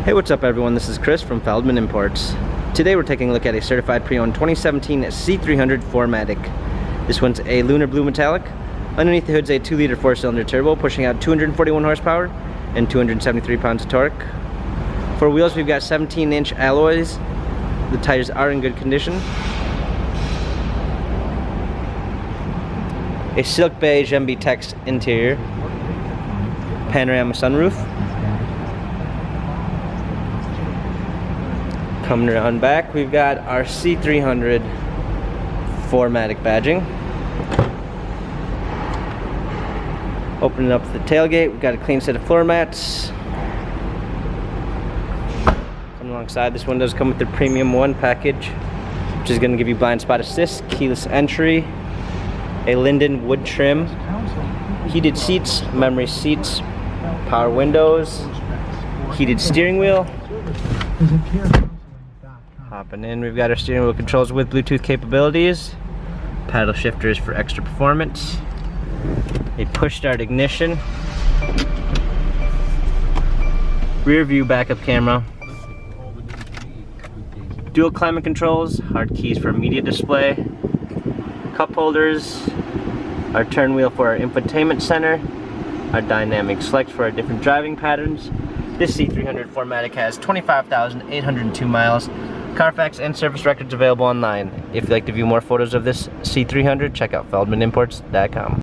Hey, what's up everyone? This is Chris from Feldmann Imports. Today we're taking a look at a certified pre-owned 2017 C300 4MATIC. This one's a lunar blue metallic. Underneath the hood's a 2-liter 4-cylinder turbo pushing out 241 horsepower and 273 pounds of torque. For wheels we've got 17-inch alloys. The tires are in good condition. A silk beige MB text interior. Panorama sunroof. Coming around back, we've got our C300 4MATIC badging. Opening up the tailgate, we've got a clean set of floor mats. Coming alongside, this one does come with the Premium 1 package, which is going to give you blind spot assist, keyless entry, a linden wood trim, heated seats, memory seats, power windows, heated steering wheel. Hopping in, we've got our steering wheel controls with Bluetooth capabilities, paddle shifters for extra performance, a push start ignition, rear view backup camera, dual climate controls, hard keys for media display, cup holders, our turn wheel for our infotainment center, our dynamic select for our different driving patterns. This C300 4MATIC has 25,802 miles. Carfax and service records available online. If you'd like to view more photos of this C300, check out feldmanimports.com.